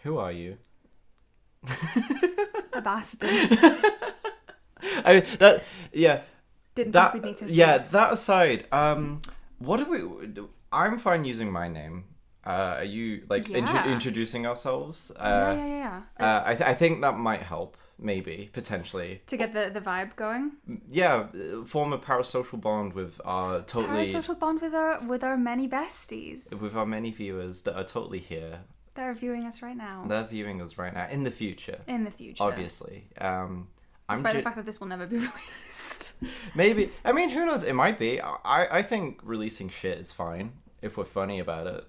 Who are you? A bastard. I that yeah Didn't that think we'd need to yeah introduce. that aside, what do we? I'm fine using my name. Are you like Yeah. introducing ourselves? Yeah. It's I think that might help, maybe potentially. to get the vibe going. Yeah, form a parasocial bond with our Parasocial bond with our many besties. with our many viewers that are totally here. They're viewing us right now. They're viewing us right now in the future, In the future. obviously. Despite the fact that this will never be released. Maybe. I mean, who knows? It might be. I think releasing shit is fine if we're funny about it.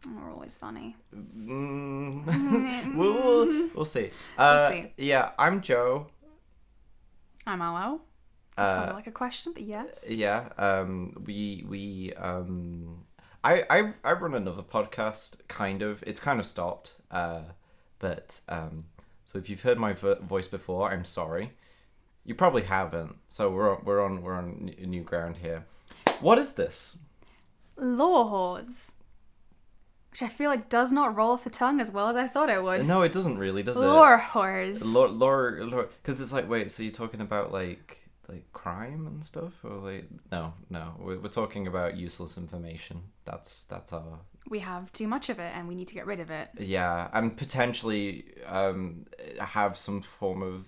We're always funny. We'll see. We'll see. Yeah, I'm Joe. I'm Aloe. That sounded like a question, but yes. Yeah. I run another podcast. Kind of. It's kind of stopped. But so if you've heard my voice before, I'm sorry. You probably haven't. So we're on new ground here. What is this? Lore whores. Which I feel like does not roll off the tongue as well as I thought it would. No, it doesn't really, does it? Lore whores. Lore, because it's like, wait, so you're talking about like crime and stuff, or like no, we're talking about useless information. That's our We have too much of it and we need to get rid of it. yeah, and potentially have some form of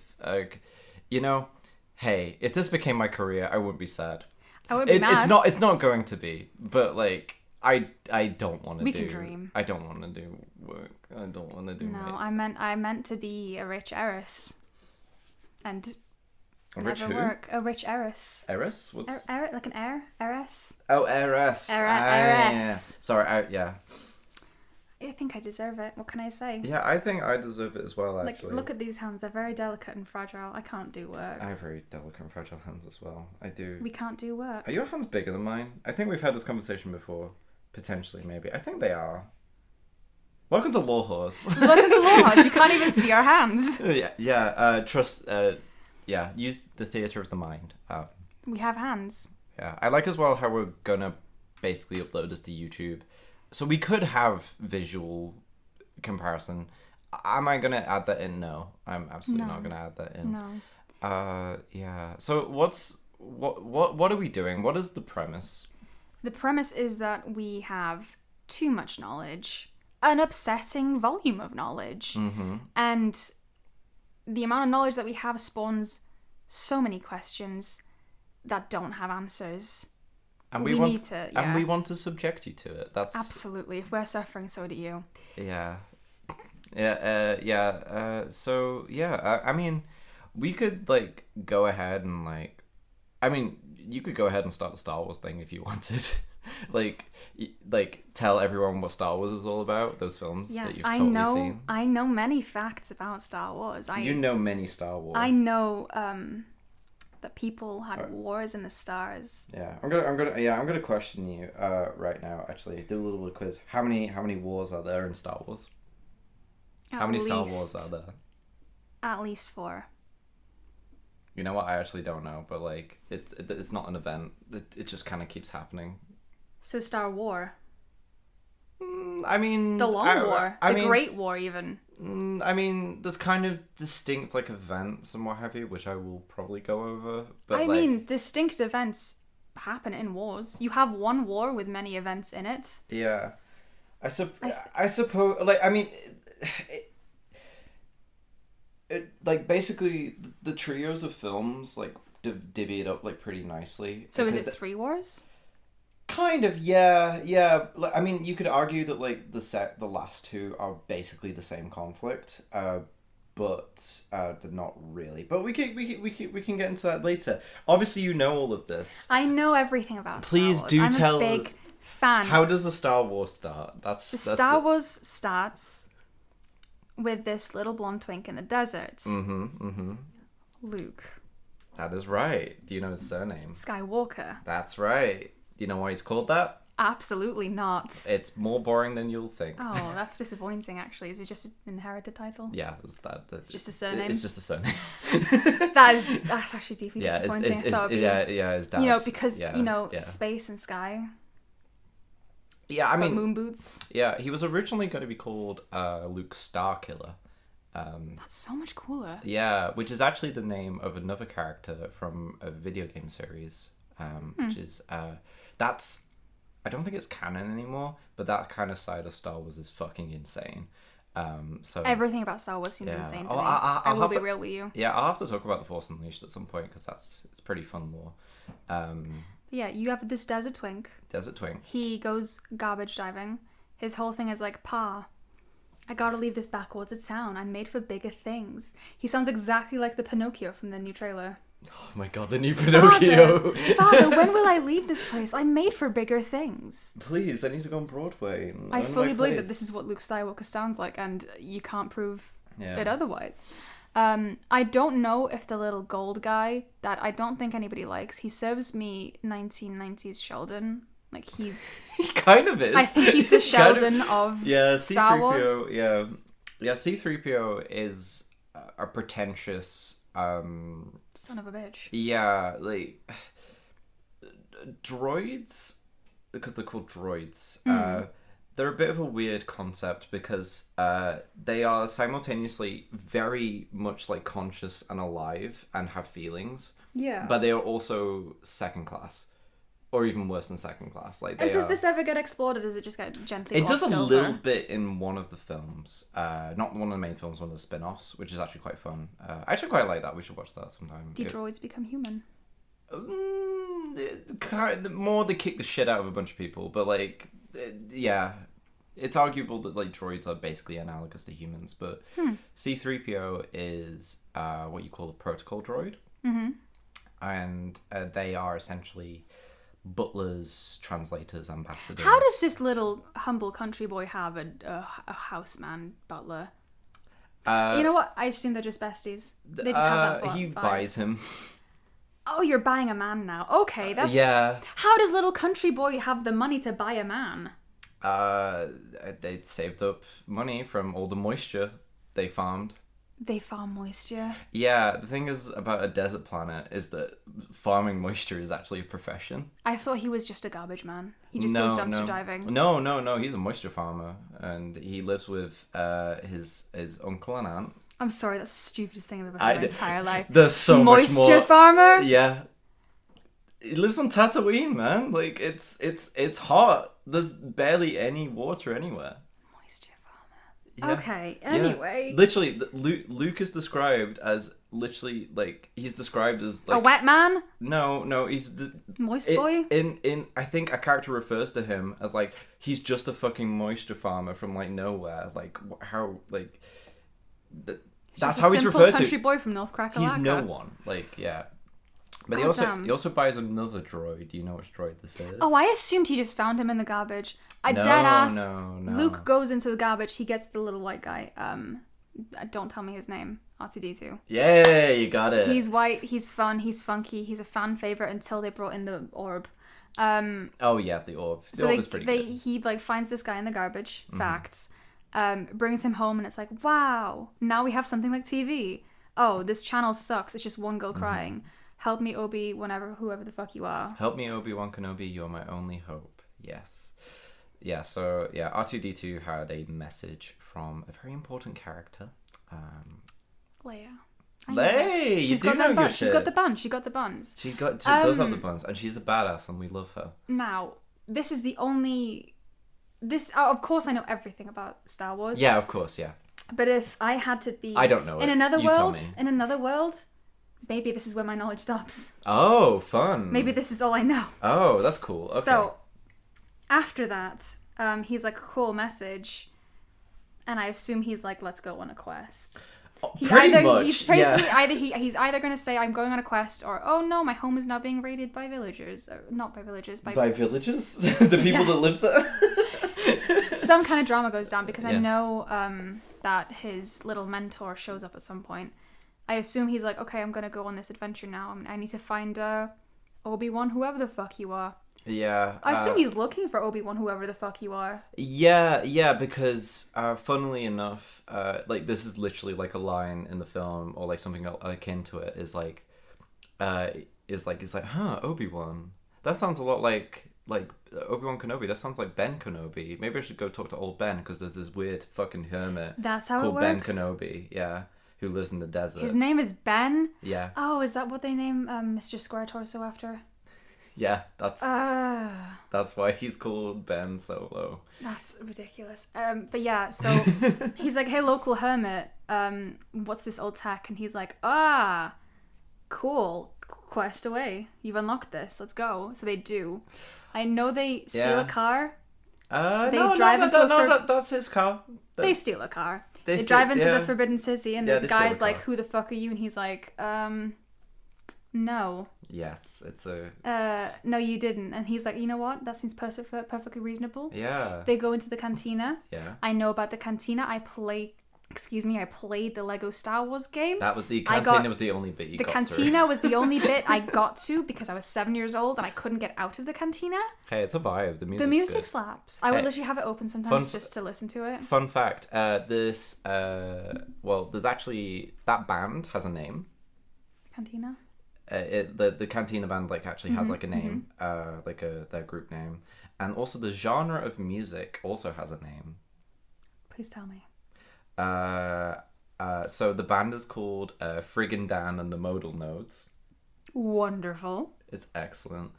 hey, if this became my career, I wouldn't be sad. I would be mad. It's not going to be, but like I don't want to do. We can dream. I don't want to do work. I don't want to do. No, I meant to be a rich heiress, and A rich never who? work. A rich heiress. Heiress? What's Like an heiress. oh heiress? Heiress. Sorry, yeah. I think I deserve it. What can I say? Yeah, I think I deserve it as well. Like, Actually, look at these hands. They're very delicate and fragile. I can't do work. I have very delicate and fragile hands as well. I do. We can't do work. Are your hands bigger than mine? I think we've had this conversation before. Potentially, maybe. I think they are. Welcome to Law Horse. Welcome to Law Hodge. You can't even see our hands. yeah. Trust. Yeah. Use the theater of the mind. We have hands. Yeah. I like as well how we're gonna basically upload this to YouTube, so we could have visual comparison. Am I gonna add that in? No, I'm absolutely not gonna add that in. No. Yeah. So what are we doing? What is the premise? The premise is that we have too much knowledge, an upsetting volume of knowledge, and the amount of knowledge that we have spawns so many questions that don't have answers. And we want need to, and we want to subject you to it. That's Absolutely. If we're suffering, so do you. yeah. So yeah, I mean, we could like go ahead and like, I mean, you could go ahead and start the Star Wars thing if you wanted. like tell everyone what Star Wars is all about. Those films that Yes, you've totally seen. I know many facts about Star Wars. You know many Star Wars. I know that people had wars in the stars. Yeah, I'm gonna question you right now. Actually, do a little bit of quiz. How many wars are there in Star Wars? How many Star Wars are there? At least 4. You know what? I actually don't know, but like it's not an event. It just kind of keeps happening. So Star War, I mean, the Long War, the Great War, even. I mean, there's kind of distinct like events and what have you, which I will probably go over. But I mean, distinct events happen in wars. You have one war with many events in it. yeah, I suppose. Like, I mean, it like basically the trios of films like divvy it up like pretty nicely. So is it 3 wars? Kind of, yeah. I mean, you could argue that like the last 2 are basically the same conflict, but they're not really. But we can get into that later. Obviously, you know all of this. I know everything about Please Star Wars. do I'm tell a big us. fan. How does the Star Wars start? That's Star Wars starts with this little blonde twink in the desert. Luke That is right. Do you know his surname? Skywalker. That's right. Do you know why he's called that? Absolutely not. It's more boring than you'll think. Oh, that's disappointing, actually. Is it just an inherited title? Yeah, it's that. It's just a surname? It's just a surname. That's actually deeply Yeah, disappointing. I thought it'd be, yeah, his dad. because, space and sky. Yeah, I got mean, moon boots. yeah, he was originally going to be called Luke Starkiller. That's so much cooler. Yeah, which is actually the name of another character from a video game series, which is that's I don't think it's canon anymore, but that kind of side of Star Wars is fucking insane. So Everything about Star Wars seems yeah. insane to Oh, me. I'll I will have be to- real with you. yeah, I'll have to talk about the Force Unleashed at some point because it's pretty fun lore. But yeah, you have this desert twink. Desert Twink. He goes garbage diving. His whole thing is like, Pa, I gotta leave this backwards town. I'm made for bigger things. He sounds exactly like the Pinocchio from the new trailer. Oh my god, the new Pinocchio. Father, when will I leave this place? I'm made for bigger things. Please, I need to go on Broadway. I fully believe that this is what Luke Skywalker sounds like, and you can't prove Yeah. it otherwise. I don't know if the little gold guy that I don't think anybody likes, he serves me 1990s Sheldon. Like, he's... He kind of is. I think he's the He kind of- Sheldon of Yeah, Star Wars. C-3PO, yeah, C-3PO is a pretentious, Son of a bitch. yeah, like, droids, because they're called droids, they're a bit of a weird concept because they are simultaneously very much, like, conscious and alive and have feelings, Yeah. but they are also second class. Or even worse than second class. Like, they And does are... this ever get exploded, or does it just get gently It does a glossed little over? bit in one of the films. Not one of the main films, one of the spin-offs, which is actually quite fun. I actually quite like that. We should watch that sometime. Do droids become human? More they kick the shit out of a bunch of people, but like, yeah. It's arguable that like droids are basically analogous to humans, but C-3PO is what you call a protocol droid. Mm-hmm. And they are essentially butlers, translators, ambassadors. How does this little humble country boy have a houseman butler? You know what? I assume they're just besties. They just have that he vibe. buys him. Oh, you're buying a man now. Okay, that's... Yeah. How does little country boy have the money to buy a man? They saved up money from all the moisture they farmed. They farm moisture. Yeah, the thing is about a desert planet is that farming moisture is actually a profession. I thought he was just a garbage man. He just goes dumpster diving. No, he's a moisture farmer, and he lives with his uncle and aunt. I'm sorry, that's the stupidest thing I've ever heard in my entire life. There's so much more. Moisture farmer? Yeah. He lives on Tatooine, man. Like, it's hot. There's barely any water anywhere. Moisture farmer. Yeah. Okay, Yeah. anyway. Literally, Luke is described as literally, like, he's described as, like... A wet man? No, he's... Moist boy? In I think a character refers to him as, like, he's just a fucking moisture farmer from, like, nowhere. Like, how, like... That's Just how a he's simple referred country to. boy from North Cracker. He's no one. Like, yeah. But Goddamn. he also buys another droid. Do you know which droid this is? Oh, I assumed he just found him in the garbage. No, Dead ass. no. Luke goes into the garbage. He gets the little white guy. Don't tell me his name. R2D2. Yeah, you got it. He's white. He's fun. He's funky. He's a fan favorite until they brought in the orb. Oh yeah, the orb. The orb is pretty good. He like finds this guy in the garbage. Facts. Brings him home, and it's like, wow. Now we have something like TV. Oh, this channel sucks. It's just one girl crying. Help me, Obi. Whoever the fuck you are. Help me, Obi-Wan Kenobi. You're my only hope. Yes. Yeah. So yeah, R2D2 had a message from a very important character. Leia. Leia, you She's do got know that your bun. She's shit. got the bun. She got the buns. She does have the buns, and she's a badass, and we love her. Now, this is the only. Of course, I know everything about Star Wars. Yeah, of course, yeah. But if I had to be, I don't know in it. another You tell world, me. maybe this is where my knowledge stops. Oh, fun. Maybe this is all I know. Oh, that's cool. Okay. So, after that, he's like, cool message, and I assume he's like, let's go on a quest. Pretty much. He's basically he's either going to say I'm going on a quest, or oh no, my home is now being raided by villagers, or not by villagers, by villagers, the people that live there. some kind of drama goes down because I Yeah. know that his little mentor shows up at some point. I assume he's like, okay, I'm gonna go on this adventure now. I need to find Obi-Wan, whoever the fuck you are. Yeah. I assume he's looking for Obi-Wan, whoever the fuck you are. Yeah, because funnily enough, like this is literally like a line in the film, or like something akin to it. Is like, huh, Obi-Wan. That sounds a lot like Obi-Wan Kenobi. That sounds like Ben Kenobi. Maybe I should go talk to old Ben because there's this weird fucking hermit That's how it called Ben works. Kenobi. Yeah, who lives in the desert. His name is Ben. Yeah, Oh, is that what they name Mr. Square Torso after? yeah. That's why he's called Ben Solo. That's ridiculous. But yeah, so he's like, hey, local hermit, what's this old tech? And he's like, cool, quest away. You've unlocked this. Let's go. So they do. I know they steal a car. That's his car. They steal a car. They They drive into yeah. the Forbidden City, and Yeah, the they steal guy's a car. like, who the fuck are you? And he's like, no. Yes, it's a No, you didn't. And he's like, you know what? That seems perfectly reasonable. yeah. They go into the cantina. Yeah. I know about the cantina. I played the Lego Star Wars game. That was the I cantina got- was the only bit you The got cantina through. was the only bit I got to because I was 7 years old and I couldn't get out of the cantina. Hey, it's a vibe. The The music's music good. slaps. I would Hey, literally have it open fun sometimes f- just to listen to it. Fun fact, there's actually, that band has a name. Cantina? The Cantina band actually has a name, their group name. And also the genre of music also has a name. Please tell me. So the band is called Friggin' Dan and the Modal Nodes. Wonderful. It's excellent.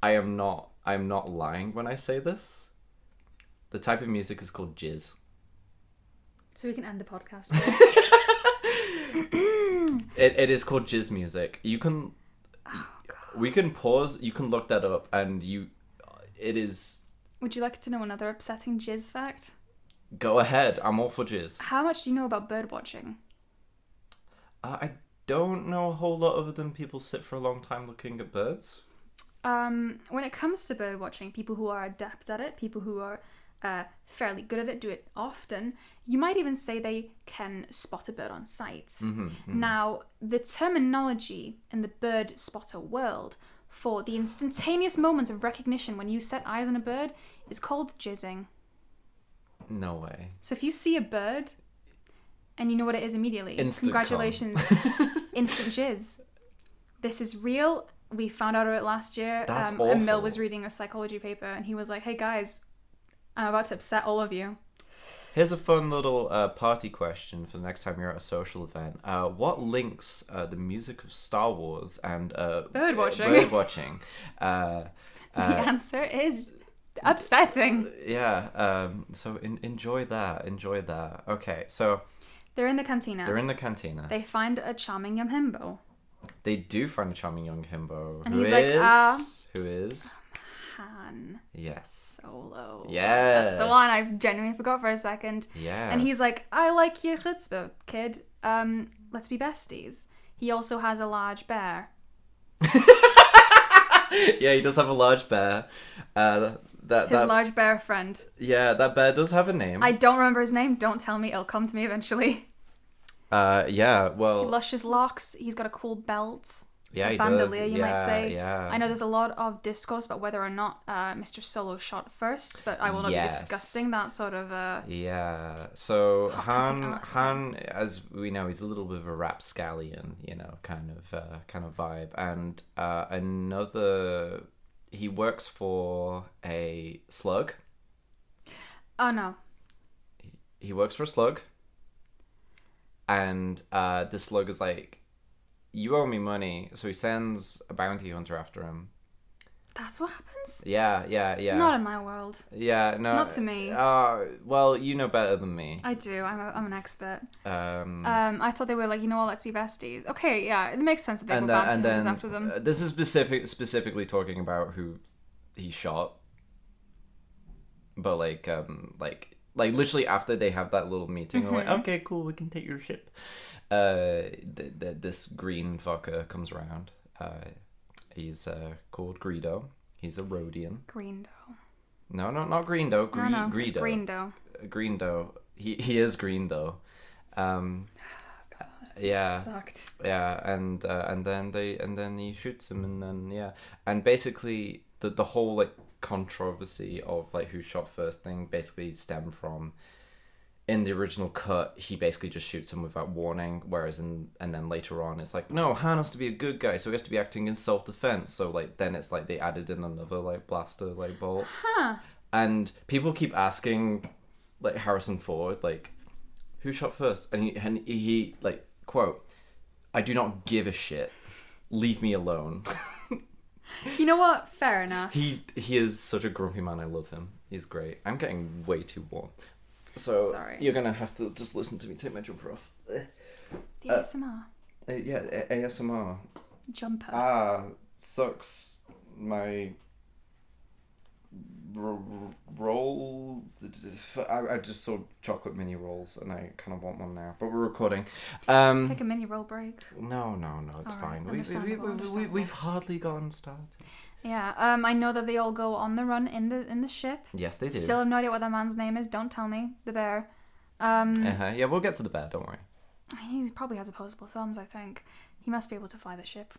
I'm not lying when I say this. The type of music is called jizz. So we can end the podcast. It is called jizz music. You can we can pause, you can look that up, and it is. Would you like to know another upsetting jizz fact? Go ahead, I'm all for jizz. How much do you know about bird watching? I don't know a whole lot other than people sit for a long time looking at birds. When it comes to bird watching, people who are adept at it, people who are fairly good at it, do it often. You might even say they can spot a bird on sight. Now, the terminology in the bird spotter world for the instantaneous moment of recognition when you set eyes on a bird is called jizzing. No way. So if you see a bird and you know what it is immediately, Instant congratulations, instant jizz. This is real. We found out about it last year. That's And Mill awful. was reading a psychology paper and he was like, hey guys, I'm about to upset all of you. Here's a fun little party question for the next time you're at a social event. What links the music of Star Wars and Bird watching. Bird watching. The answer is upsetting. Yeah. So enjoy that. Enjoy that. Okay. So They're in the cantina. they're in the cantina. They find a charming young himbo. They do find a charming young himbo. And who he's like, is? Who is? Han Yes. Solo. Yes. That's the one I genuinely forgot for a second. Yeah. And he's like, I like your chutzpah, kid. Let's be besties. He also has a large bear. Yeah, he does have a large bear. His large bear friend. That bear does have a name. I don't remember his name. Don't tell me. It'll come to me eventually. Yeah, well, Luscious locks. He's got a cool belt. yeah, a he bandolier, does. you might Yeah, say. Yeah. I know there's a lot of discourse about whether or not Mr. Solo shot first, but I will not Yes. be discussing that sort of... Yeah. So Hot topic Han, Alice Han, as we know, he's a little bit of a rapscallion, kind of vibe. And another, he works for a slug. Oh, no. He works for a slug. And the slug is like, you owe me money. So he sends a bounty hunter after him. That's what happens? Yeah. Not in my world. Yeah, no. Not to me. Well, you know better than me. I do. I'm an expert. I I thought they were like, you know what, let's be besties. Okay, yeah, it makes sense that they and go then, bounty and hunters then after them. this is specifically talking about who he shot. But like literally after they have that little meeting, they're like, okay, cool, we can take your ship. This green fucker comes around. He's called Greedo. He's a Rhodian. Greendo. No, not Greendo. No, Greedo. it's Greendo. Greendo. He is Greendo. Yeah. Sucked. Yeah, and then he shoots him, and then and basically the whole like controversy of like who shot first thing basically stemmed from in the original cut, he basically just shoots him without warning, whereas and then later on, it's like, no, Han has to be a good guy, so he has to be acting in self-defense. So, like, then it's like they added in another, like, blaster, like, bolt. Huh. And people keep asking, like, Harrison Ford, like, who shot first? And he like, quote, I do not give a shit. Leave me alone. You know what? Fair enough. He is such a grumpy man. I love him. He's great. I'm getting way too warm. So Sorry. You're going to have to just listen to me take my jumper off. The ASMR. ASMR. Jumper. Sucks my roll. I just saw chocolate mini rolls and I kind of want one now, but we're recording. Take a mini roll break. No, it's fine. Understandable. We've hardly gotten started. Yeah. I know that they all go on the run in the ship. Yes, they do. Still have no idea what that man's name is. Don't tell me. The bear. Yeah, we'll get to the bear. Don't worry. He probably has opposable thumbs. I think he must be able to fly the ship.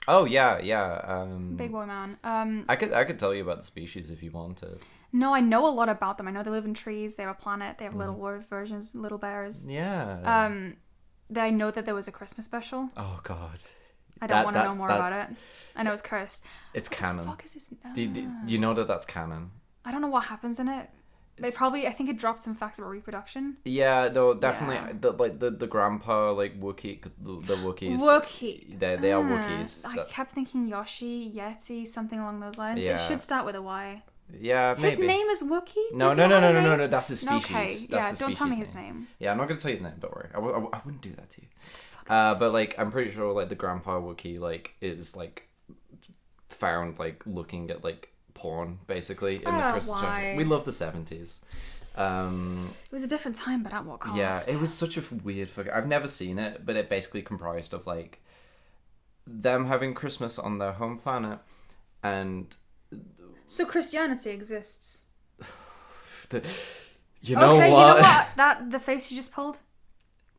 Oh yeah. Big boy man. I could tell you about the species if you wanted. No, I know a lot about them. I know they live in trees. They have a planet. They have little versions, little bears. Yeah. I know that there was a Christmas special. Oh God. I don't want to know more about it. I know it's cursed. It's canon. What the fuck is this? Do you know that that's canon? I don't know what happens in it. I think it dropped some facts about reproduction. Yeah, no, definitely. Yeah. The grandpa, like Wookiee, the Wookiees. Wookiee. They are Wookiees. I kept thinking Yoshi, Yeti, something along those lines. Yeah. It should start with a Y. Yeah, maybe. His name is Wookiee? No. That's his species. Okay, don't tell me his name. Yeah, I'm not gonna tell you the name. Don't worry. I wouldn't do that to you. But like, I'm pretty sure like the grandpa Wookiee like is like found like looking at like porn basically in the Christmas special. We love the 70s. It was a different time, but at what cost? Yeah, it was such a weird I've never seen it, but it basically comprised of like them having Christmas on their home planet and so Christianity exists. You know what? That the face you just pulled,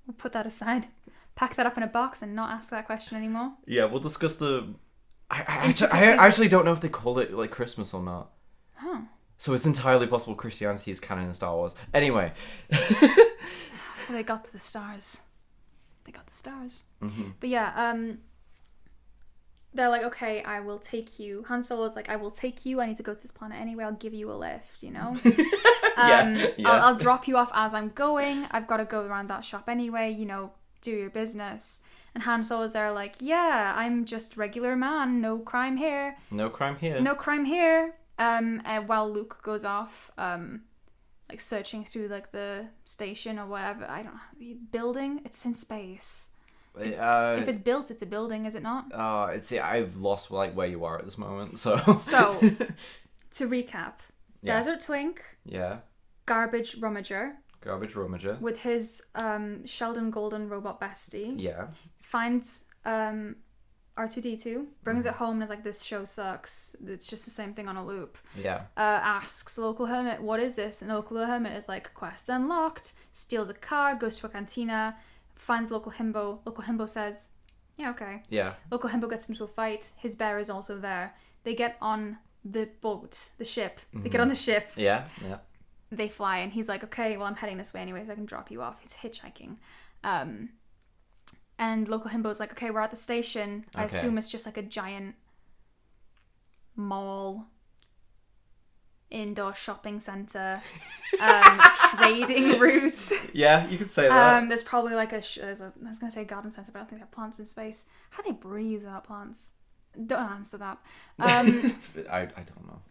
we'll put that aside. Pack that up in a box and not ask that question anymore. Yeah, we'll discuss the I actually don't know if they call it like Christmas or not. Huh. So it's entirely possible Christianity is canon in Star Wars. Anyway. They got the stars. Mm-hmm. But yeah, they're like, okay, I will take you. Han Solo's like, I will take you. I need to go to this planet anyway. I'll give you a lift, you know? Yeah. I'll drop you off as I'm going. I've got to go around that shop anyway, you know, do your business. And Han Solo's there like, yeah, I'm just regular man. No crime here. No crime here. And while Luke goes off, like searching through like the station or whatever, I don't know, building. It's in space. If it's built, it's a building, is it not? I've lost like where you are at this moment. So to recap, Desert Twink. Yeah. Garbage Rummager. With his Sheldon Golden robot bestie. Yeah. Finds R2-D2, brings it home and is like, this show sucks. It's just the same thing on a loop. Yeah. Asks local hermit, what is this? And local hermit is like, quest unlocked. Steals a car, goes to a cantina, finds local himbo. Local himbo says, yeah, okay. Yeah. Local himbo gets into a fight. His bear is also there. They get on the boat, the ship. Mm-hmm. They get on the ship. Yeah. They fly and he's like, okay, well, I'm heading this way anyway, so I can drop you off. He's hitchhiking. And local himbo's like, okay, we're at the station. I assume it's just like a giant mall, indoor shopping center, trading routes. Yeah, you could say that. There's probably like I was going to say garden center, but I don't think they have plants in space. How do they breathe without plants? Don't answer that. I don't know.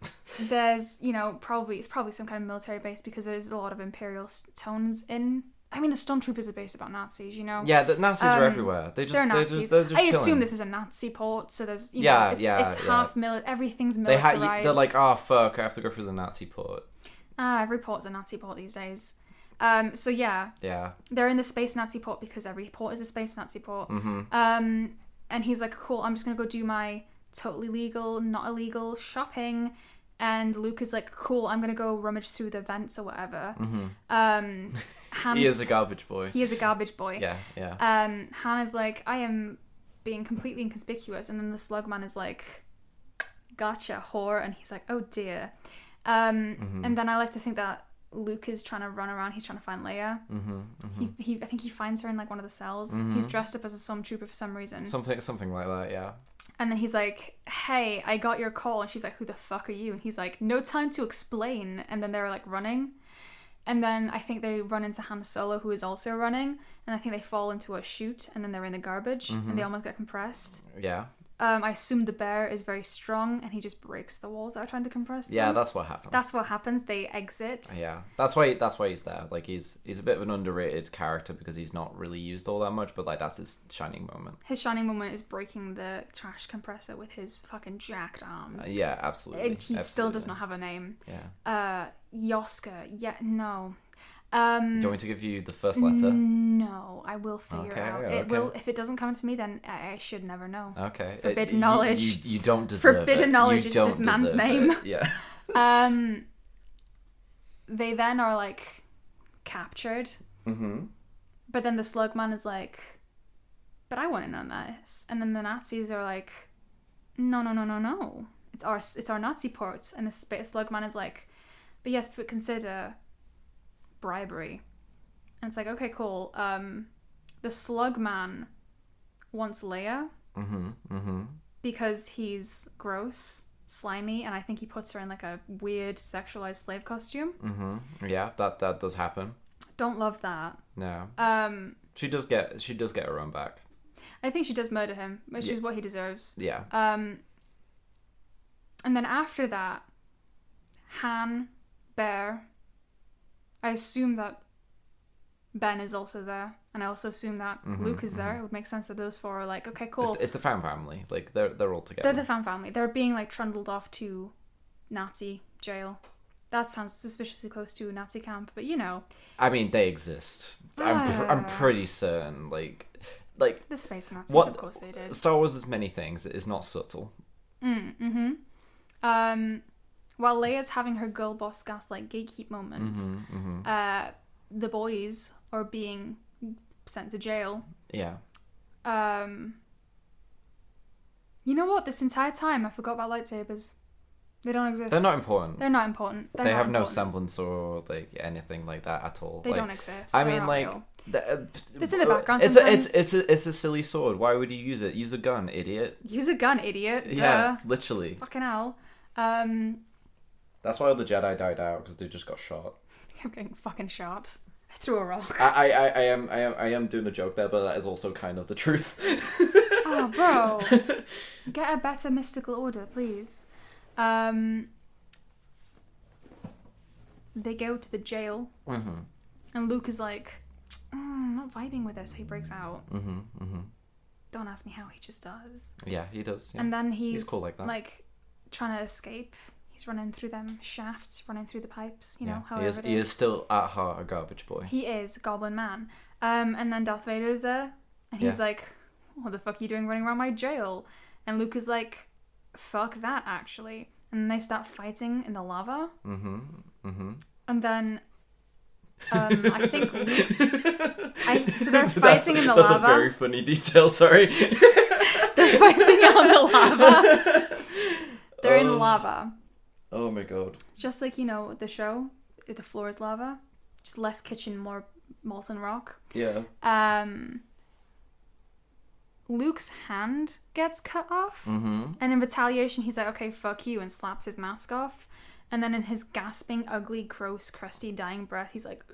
There's, it's probably some kind of military base because there's a lot of imperial tones in. I mean, the Stormtroopers are based about Nazis, you know. Yeah, the Nazis are everywhere. They're Nazis. They're just I assume chilling. this is a Nazi port, so there's it's half everything's militarized. They're like, oh fuck, I have to go through the Nazi port. Every port's a Nazi port these days. So yeah. Yeah. They're in the space Nazi port because every port is a space Nazi port. Mm-hmm. And he's like, cool, I'm just gonna go do my totally legal, not illegal shopping. And Luke is like, cool, I'm gonna go rummage through the vents or whatever. Mm-hmm. He is a garbage boy. Yeah. Han is like, I am being completely inconspicuous. And then the Slugman is like, gotcha, whore. And he's like, oh dear. And then I like to think that Luke is trying to run around. He's trying to find Leia. I think he finds her in like one of the cells. He's dressed up as a stormtrooper for some reason. Something like that, yeah. And then he's like, hey, I got your call. And she's like, who the fuck are you? And he's like, no time to explain. And then they're like running. And then I think they run into Han Solo, who is also running. And I think they fall into a chute. And then they're in the garbage. And they almost get compressed. Yeah. I assume the bear is very strong. And he just breaks the walls that are trying to compress them. Yeah, that's what happens. That's what happens. They exit. Yeah, that's why he's there. Like he's a bit of an underrated character because he's not really used all that much, but like that's his shining moment. His shining moment is breaking the trash compressor with his fucking jacked arms. Yeah, absolutely. He still does not have a name. Yeah. Yoska. Yeah, no. Do you want me to give you the first letter? No, I will figure it out. Okay. It will. If it doesn't come to me, then I should never know. Okay. Forbidden knowledge. You don't deserve Forbidden it. knowledge you is don't this man's deserve name. it. Yeah. They then are like captured. But then the slug man is like, but I want in on this. And then the Nazis are like, no. It's our Nazi port. And the slug man is like, but consider bribery. And it's like, okay, cool. The slug man wants Leia because he's gross, slimy, and I think he puts her in like a weird sexualized slave costume. Yeah, that does happen. Don't love that. No. She does get her own back. I think she does murder him, which is what he deserves. Yeah. And then after that, Han, Bear, I assume that Ben is also there, and I also assume that Luke is there. It would make sense that those four are like, okay, cool. It's the fan family. Like they're all together. They're the fan family. They're being like trundled off to Nazi jail. That sounds suspiciously close to a Nazi camp, but you know. I mean, they exist. I'm pretty certain. Like the space Nazis, of course they did. Star Wars is many things. It is not subtle. While Leia's having her girl boss gaslight gatekeep moment, the boys are being sent to jail. Yeah. You know what? This entire time I forgot about lightsabers. They don't exist. They're not important. They're not important. They have no semblance or like anything like that at all. They don't exist. I They're mean, not like real. It's in the background. It's a silly sword. Why would you use it? Use a gun, idiot. Use a gun, idiot. Yeah, Duh. literally. Fucking hell. That's why all the Jedi died out because they just got shot. I'm getting fucking shot. I threw a rock. I am doing a joke there, but that is also kind of the truth. Oh, bro. Get a better mystical order, please. They go to the jail, and Luke is like, I'm not vibing with this, so he breaks out. Don't ask me how, he just does. Yeah, he does. Yeah. And then he's cool like that. Like trying to escape. He's running through them shafts, running through the pipes, you know, however it is. He is still at heart a garbage boy. He is, Goblin Man. And then Darth Vader is there, and he's like, what the fuck are you doing running around my jail? And Luke is like, fuck that, actually. And then they start fighting in the lava. And then I think Luke's... so they're fighting in the lava. That's a very funny detail, sorry. They're fighting on the lava. They're in lava. Oh my god. It's just like, you know, the show, the floor is lava. Just less kitchen, more molten rock. Yeah. Luke's hand gets cut off. And in retaliation, he's like, okay, fuck you, and slaps his mask off. And then in his gasping, ugly, gross, crusty, dying breath, he's like,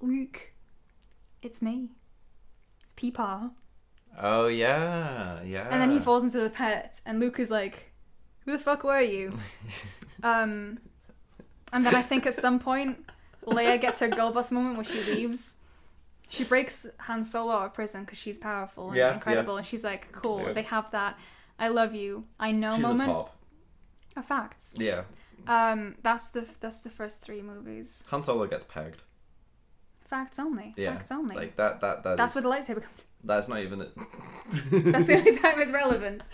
Luke, it's me. It's Peepaw. Oh, yeah. Yeah. And then he falls into the pit, and Luke is like, who the fuck were you? And then I think at some point, Leia gets her girl boss moment where she leaves. She breaks Han Solo out of prison because she's powerful and incredible, and she's like, cool, they have that I love you, I know she's moment. A top. Facts. Yeah. That's the first three movies. Han Solo gets pegged. Facts only. Yeah. Facts only. Like that's where the lightsaber comes in. That's not even it. That's the only time it's relevant.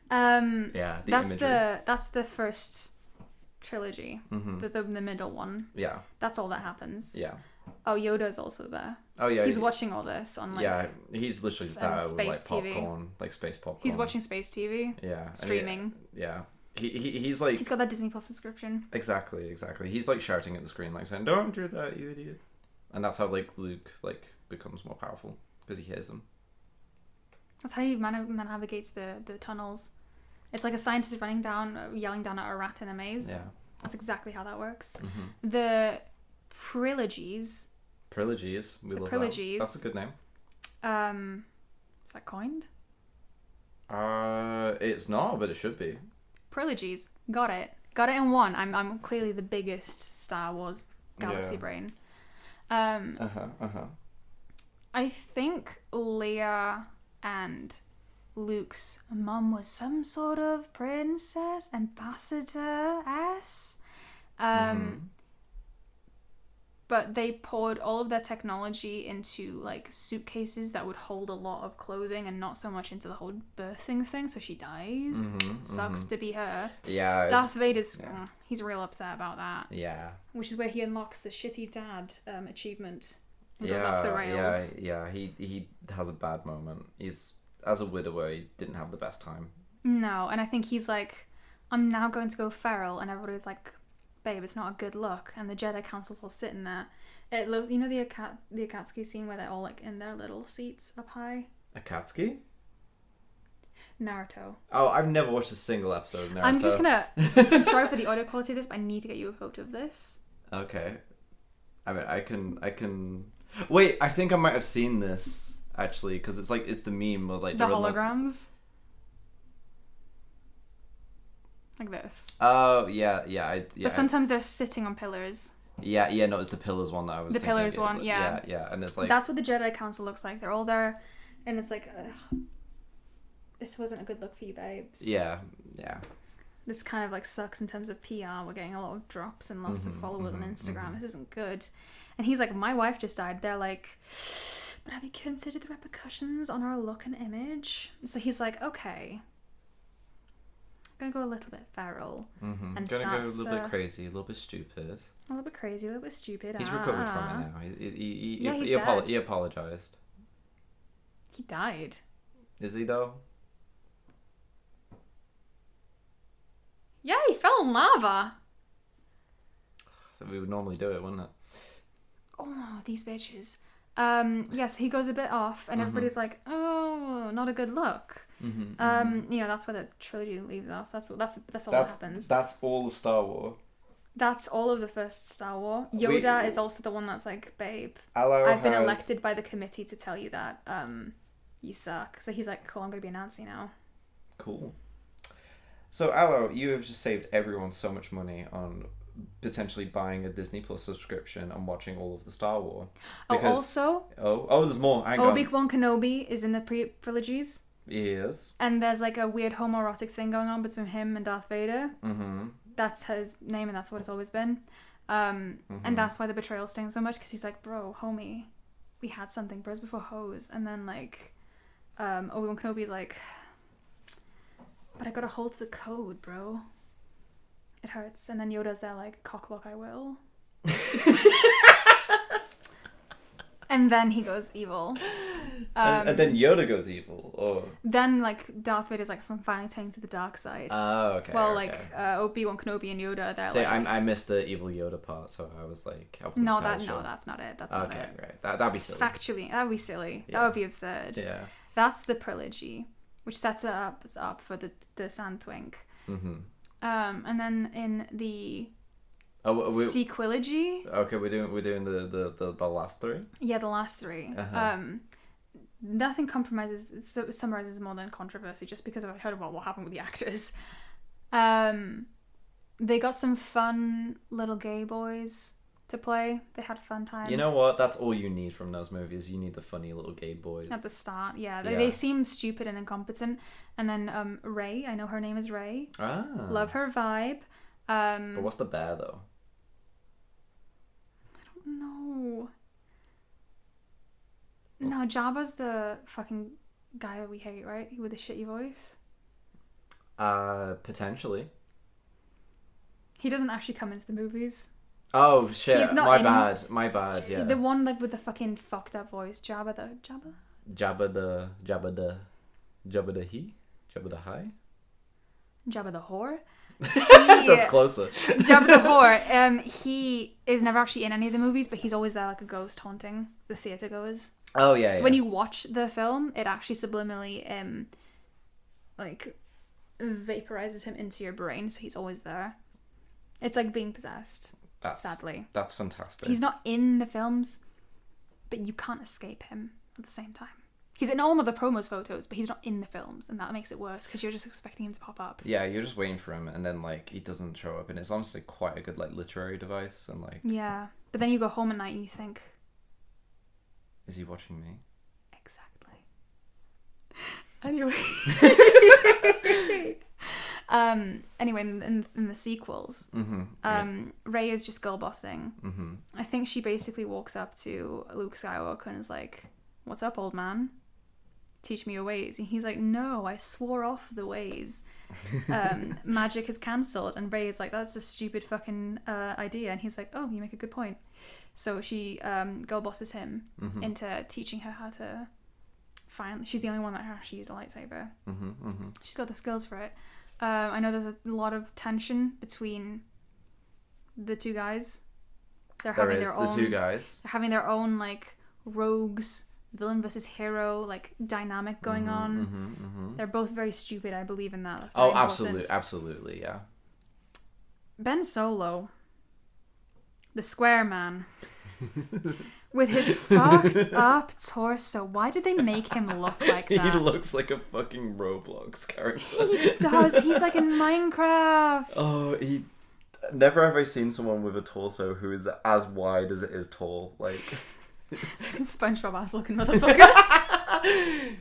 Yeah, that's the first trilogy. The middle one. Yeah. That's all that happens. Yeah. Oh, Yoda's also there. Oh yeah. He's watching all this on like. Yeah, he's literally there with like space TV. popcorn, like space popcorn. He's watching space TV. Yeah. Streaming. Yeah. he's like He's got that Disney Plus subscription. exactly. He's like shouting at the screen, like saying, "Don't do that, you idiot!" And that's how like Luke like becomes more powerful because he hears them. That's how he navigates the tunnels. It's like a scientist yelling down at a rat in a maze. Yeah. That's exactly how that works. Mm-hmm. The Trilogies. We love Trilogies. that. That's a good name. Is that coined? It's not, but it should be. Trilogies. Got it in one. I'm clearly the biggest Star Wars galaxy brain. I think Leia and Luke's mum was some sort of princess, ambassador-ess. But they poured all of their technology into like suitcases that would hold a lot of clothing and not so much into the whole birthing thing, so she dies. Sucks to be her. Yeah. Darth Vader's he's real upset about that. Yeah. Which is where he unlocks the shitty dad achievement and goes off the rails. Yeah. He has a bad moment. He's, as a widower, he didn't have the best time. No, and I think he's like, I'm now going to go feral, and everybody's like, babe, it's not a good look. And the Jedi Council's all sitting there. It looks, you know, the Akatsuki scene where they're all like in their little seats up high. Akatsuki? Naruto. Oh, I've never watched a single episode of Naruto. I'm just gonna. I'm sorry for the audio quality of this, but I need to get you a photo of this. Okay. I mean, I can. Wait, I think I might have seen this actually, because it's the meme of like the holograms. Like this. Oh yeah. But sometimes they're sitting on pillars. Yeah. No, it's the pillars one that I was. The pillars one, of. yeah. Yeah, and it's like that's what the Jedi Council looks like. They're all there, and it's like, this wasn't a good look for you, babes. Yeah. This kind of like sucks in terms of PR. We're getting a lot of drops and lots of followers on Instagram. This isn't good. And he's like, my wife just died. They're like, but have you considered the repercussions on our look and image? So he's like, okay. Gonna go a little bit feral and gonna starts, go a little bit crazy, a little bit stupid. A little bit crazy, a little bit stupid. He's recovered from it now. He apologized. He died. Is he though? Yeah, he fell in lava. So we would normally do it, wouldn't it? Oh, these bitches. So he goes a bit off, and everybody's like, "Oh, not a good look." You know, that's where the trilogy leaves off. That's all that happens. That's all of Star Wars. That's all of the first Star Wars. Yoda is also the one that's like, "Babe, I've been elected by the committee to tell you that you suck." So he's like, "Cool, I'm gonna be a Nazi now." Cool. So Aloe, you have just saved everyone so much money on potentially buying a Disney Plus subscription and watching all of the Star Wars. Because, there's more. Hang on. Obi-Wan Kenobi is in the trilogies. Yes. And there's like a weird homoerotic thing going on between him and Darth Vader. Mm-hmm. That's his name, and that's what it's always been. And that's why the betrayal stings so much, because he's like, bro, homie, we had something, bros before hoes. And then like, Obi-Wan Kenobi's like, but I gotta hold to the code, bro. It hurts. And then Yoda's there like, cocklock I will. And then he goes evil. And then Yoda goes evil, or then like Darth Vader's like from finally turning to the dark side. Oh, okay. Well, okay. like Obi-Wan Kenobi and Yoda, they're See, like. I missed the evil Yoda part, so I was like, that's not it. That's not it. Okay, right. That'd be silly. Factually, that'd be silly. Yeah. That would be absurd. Yeah. That's the trilogy, which sets it up for the Sand Twink. And then in the sequilogy. Okay, we're doing the last three. Yeah, the last three. Nothing compromises. It summarizes more than controversy, just because I've heard about what happened with the actors. They got some fun little gay boys to play. They had fun time. You know what? That's all you need from those movies. You need the funny little gay boys at the start. Yeah, they seem stupid and incompetent. And then Rey, I know her name is Rey. Love her vibe. But what's the bear though? I don't know. No, Jabba's the fucking guy that we hate, right? With the shitty voice. Potentially. He doesn't actually come into the movies. Oh shit! He's not My bad. Yeah. The one like with the fucking fucked up voice, Jabba the High. Jabba the whore. That's closer. Jabba the Whore, he is never actually in any of the movies, but he's always there like a ghost haunting the theatre goers. Oh yeah. So when you watch the film, it actually subliminally like vaporizes him into your brain, so he's always there. It's like being possessed. Sadly, that's fantastic. He's not in the films, but you can't escape him at the same time. He's in all of the promos photos, but he's not in the films, and that makes it worse because you're just expecting him to pop up. Yeah, you're just waiting for him, and then like he doesn't show up, and it's honestly quite a good like literary device, and like. Yeah, but then you go home at night and you think, is he watching me? Exactly. Anyway. Anyway, in the sequels, Rey is just girl bossing. Mm-hmm. I think she basically walks up to Luke Skywalker and is like, "What's up, old man? Teach me your ways." And he's like, "No, I swore off the ways. Magic is cancelled." And Rey is like, "That's a stupid fucking idea." And he's like, "Oh, you make a good point." So she girl bosses him into teaching her how to find. She's the only one that can actually use a lightsaber. She's got the skills for it. I know there's a lot of tension between the two guys. They're having their own like rogues, villain versus hero, like dynamic going on. They're both very stupid. I believe in that. That's very important. absolutely, yeah. Ben Solo, the square man, with his fucked up torso. Why did they make him look like that? He looks like a fucking Roblox character. He does. He's like in Minecraft. Oh, never have I seen someone with a torso who is as wide as it is tall. Like SpongeBob ass looking motherfucker.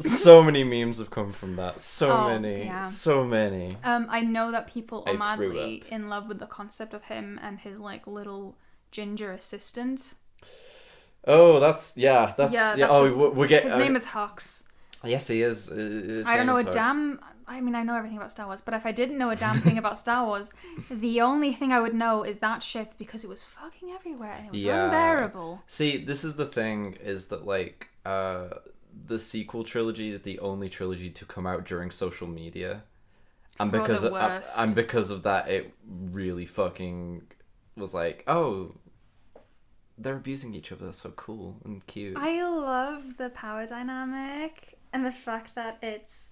So many memes have come from that. So many. I know that people are madly in love with the concept of him and his like little ginger assistant. Oh, that's yeah. We get his name is Hux. Yes, he is. I don't know a damn. I mean, I know everything about Star Wars, but if I didn't know a damn thing about Star Wars, the only thing I would know is that ship because it was fucking everywhere and it was unbearable. See, this is the thing: is that like the sequel trilogy is the only trilogy to come out during social media, and because of that, it really fucking was like, oh, they're abusing each other. That's so cool and cute. I love the power dynamic and the fact that it's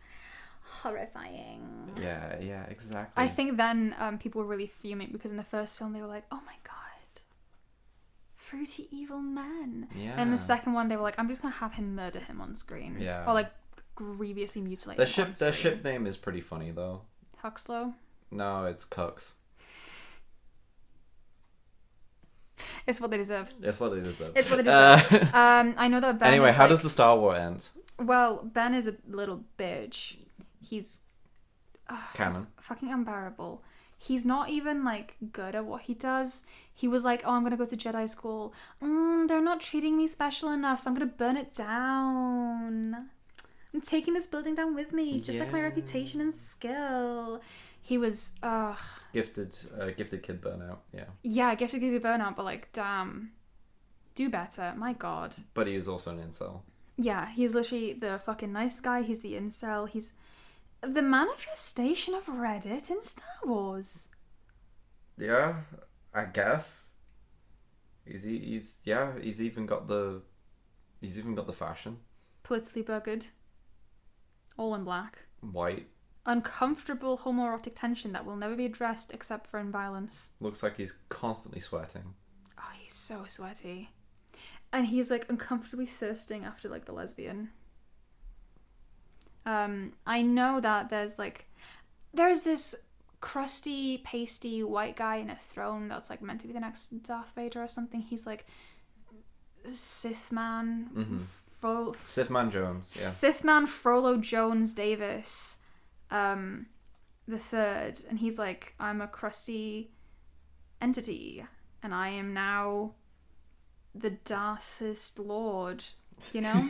horrifying. Yeah, exactly. I think then people were really fuming because in the first film they were like, oh my god, fruity evil man. Yeah. And the second one they were like, I'm just gonna have him murder him on screen. Yeah. Or like grievously mutilate their him. Their ship name is pretty funny though. Huxlow? No, it's Cux. It's what they deserve. It's what they deserve. I know that Ben. Anyway, how like, does the Star Wars end? Well, Ben is a little bitch. He's canon. Fucking unbearable. He's not even like good at what he does. He was like, "Oh, I'm gonna go to Jedi school. They're not treating me special enough, so I'm gonna burn it down. I'm taking this building down with me, just like my reputation and skill." He was gifted kid burnout. Yeah, gifted kid burnout, but like, damn, do better. My god. But he was also an incel. Yeah, he's literally the fucking nice guy. He's the incel. He's the manifestation of Reddit in Star Wars. Yeah, I guess. He's even got the fashion. Politically buggered. All in black. White. Uncomfortable homoerotic tension that will never be addressed except for in violence. Looks like he's constantly sweating. Oh, he's so sweaty. And he's like uncomfortably thirsting after like the lesbian. I know that there's this crusty, pasty white guy in a throne that's like meant to be the next Darth Vader or something. He's like Sith man. Sith man Jones, yeah. Sith man Frollo Jones Davis. The third, and he's like, I'm a crusty entity, and I am now the Darthist Lord, you know?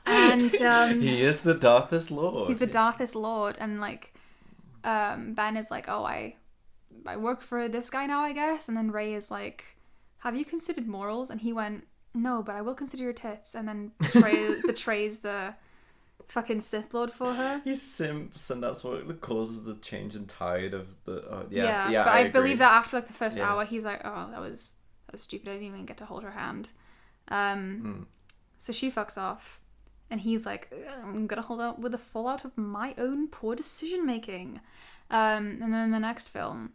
And he is the Darthist Lord. He's the Darthist Lord, and like Ben is like, oh, I work for this guy now, I guess. And then Rey is like, have you considered morals? And he went, no, but I will consider your tits. And then betrays the fucking Sith Lord for her. He simps, and that's what causes the change in tide of the. Yeah, yeah. but I agree. believe that after like the first Yeah. hour, he's like, "Oh, that was stupid. I didn't even get to hold her hand." So she fucks off, and he's like, "I'm gonna hold out with the fallout of my own poor decision making." And then in the next film,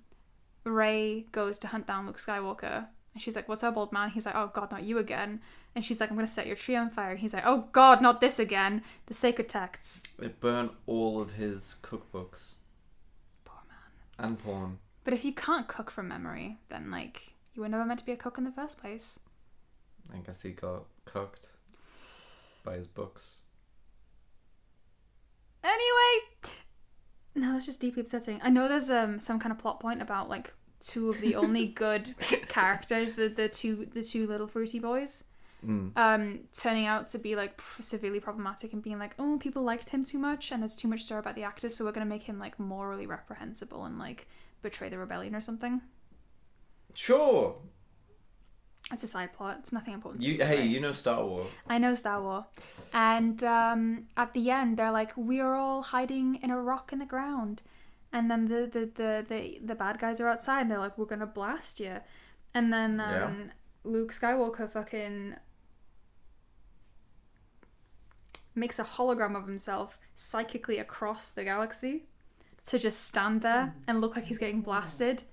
Rey goes to hunt down Luke Skywalker, and she's like, "What's up, old man?" He's like, "Oh God, not you again." And she's like, "I'm gonna set your tree on fire." And he's like, "Oh God, not this again." The sacred texts. It burnt all of his cookbooks. Poor man. And porn. But if you can't cook from memory, then like you were never meant to be a cook in the first place. I guess he got cooked by his books. Anyway, no, that's just deeply upsetting. I know there's some kind of plot point about like two of the only good characters, the two little fruity boys, turning out to be like severely problematic and being like, oh, people liked him too much and there's too much story about the actors, so we're gonna make him like morally reprehensible and like betray the rebellion or something. Sure. It's a side plot. It's nothing important. You know Star Wars. I know Star Wars. And at the end, they're like, we are all hiding in a rock in the ground. And then the bad guys are outside. And they're like, we're going to blast you. And then Luke Skywalker fucking makes a hologram of himself psychically across the galaxy to just stand there and look like he's getting blasted.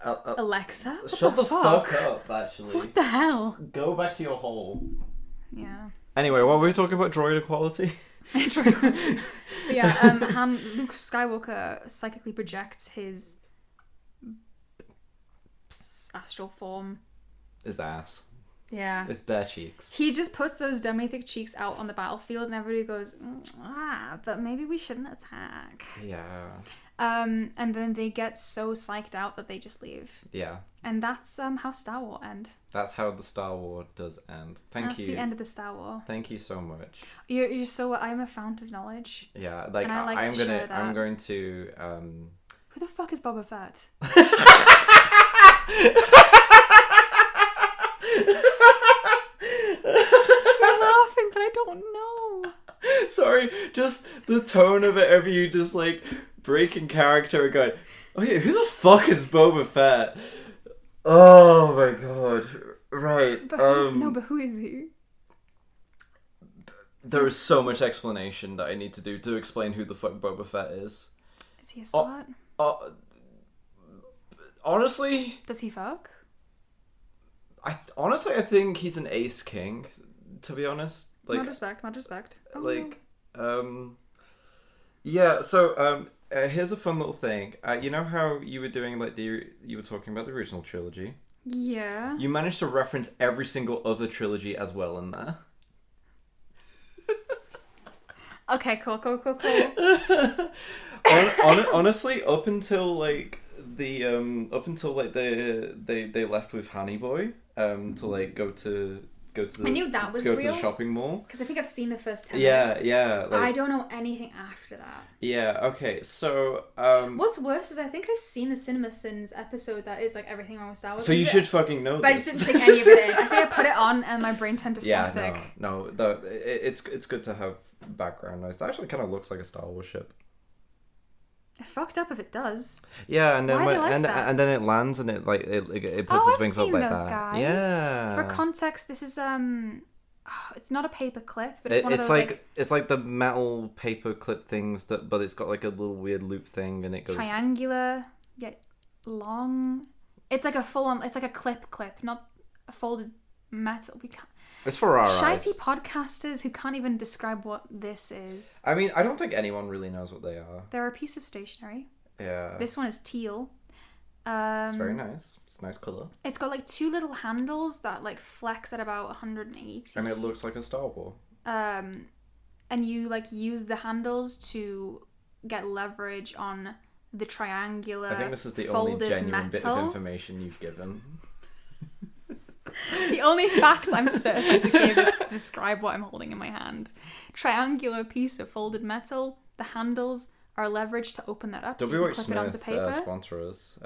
Alexa? What Shut the fuck up, actually. What the hell? Go back to your hole. Yeah. Anyway, what were we talking about? Droid equality? But yeah, Luke Skywalker psychically projects his astral form. His ass. Yeah. His bare cheeks. He just puts those dummy thick cheeks out on the battlefield and everybody goes, but maybe we shouldn't attack. Yeah. And then they get so psyched out that they just leave. Yeah. And that's how Star Wars end. That's how the Star Wars does end. Thank you. That's the end of the Star Wars. Thank you so much. You're so I'm a fount of knowledge. Yeah, like, and I like to share that. I'm going to Who the fuck is Boba Fett? I'm laughing, but I don't know. Sorry, just the tone of it, every you just like breaking character and going, oh yeah, who the fuck is Boba Fett? Oh my god. Right. But but who is he? There is so much explanation that I need to do to explain who the fuck Boba Fett is. Is he a slut? Honestly, Does he fuck? I think he's an ace king, to be honest. Like, Mad respect. Oh, like, yeah. So, here's a fun little thing. You know how you were doing like you were talking about the original trilogy. yeah. You managed to reference every single other trilogy as well in there. Okay, cool. Honestly, up until like they left with Honey Boy, to like go to the I knew that was to real. the shopping mall. Because I think I've seen the first 10 minutes. Yeah. Like, I don't know anything after that. yeah. Okay. So What's worse is I think I've seen the CinemaSins episode that is like everything wrong with Star Wars. so you should fucking know. But I this. just didn't take any of it in. I think I put it on and my brain turned to static. No. It's good to have background noise. That actually kind of looks like a Star Wars ship. Fucked up if it does. Yeah, and then Why are they like that? and then it lands and it like it puts its wings I've up seen like those that. guys. Yeah. For context, this is it's not a paper clip, but it's one of It's those like it's like the metal paper clip things but it's got like a little weird loop thing and it goes triangular yet long. It's like a full on. It's like a clip, not a folded metal. We can't. It's for our Shitey eyes. podcasters who can't even describe what this is. I mean, I don't think anyone really knows what they are. They're a piece of stationery. Yeah. This one is teal. It's very nice. It's a nice colour. It's got like two little handles that like flex at about 180. And it looks like a Star Wars. And you like use the handles to get leverage on the triangular. I think this is the only folded genuine bit of metal. information you've given. The only facts I'm certain to give is to describe what I'm holding in my hand. Triangular piece of folded metal. The handles are leveraged to open that up so you can WH clip it onto Smith paper. sponsor us.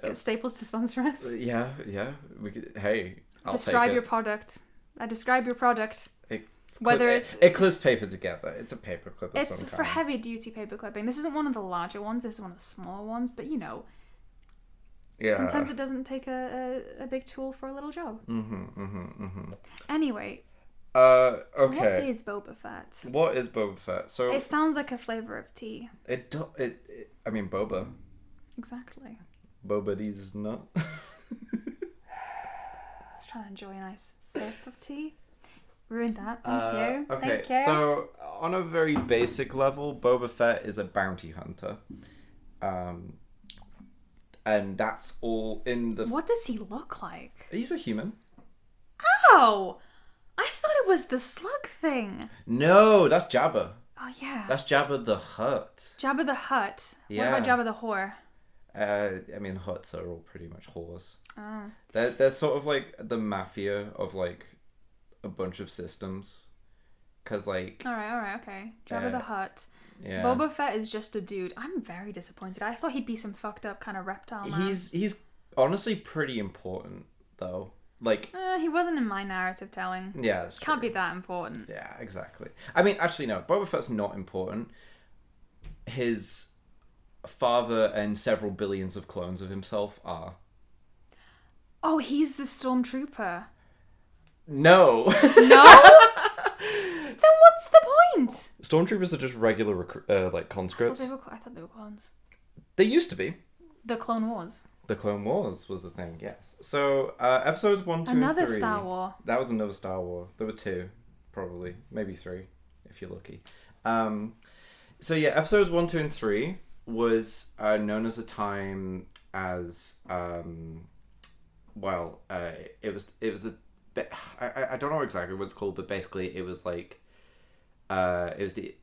Get Staples to sponsor us. Yeah. We could, hey, I'll Describe take your it. product. Describe your product. Whether it's it clips paper together. It's a paper clip of it's some for kind. heavy duty paper clipping. This isn't one of the larger ones. This is one of the smaller ones. But you know, Yeah. sometimes it doesn't take a big tool for a little job. Anyway, Okay. what is Boba Fett? What is Boba Fett? So It sounds like a flavor of tea. I mean, boba. Exactly. Boba Dee's nut. Just trying to enjoy a nice sip of tea. Ruined that. Thank you. Okay, Thank you. so on a very basic level, Boba Fett is a bounty hunter. And that's all in the... What does he look like? He's a human. Oh! I thought it was the slug thing. No, that's Jabba. Oh, yeah. That's Jabba the Hutt. Jabba the Hutt. Yeah. What about Jabba the whore? I mean, Hutts are all pretty much whores. Oh. They're sort of like the mafia of like a bunch of systems. Because like... Alright, okay. Jabba the Hutt. Yeah. Boba Fett is just a dude. I'm very disappointed. I thought he'd be some fucked up kind of reptile man. He's honestly pretty important, though. Like... He wasn't in my narrative telling. Yeah, that's true. Can't be that important. Yeah, exactly. I mean, actually, no. Boba Fett's not important. His father and several billions of clones of himself are. Oh, he's the stormtrooper. No! No? Then what's the point? Stormtroopers are just regular, conscripts. I thought they were clones. They used to be. The Clone Wars. The Clone Wars was the thing, yes. So, episodes 1, 2, Another and 3. Star War. That was another Star War. There were 2, probably. Maybe 3, if you're lucky. So yeah, episodes 1, 2, and 3 was known as a time as... it was a bit... I don't know exactly what it's called, but basically it was like... It was the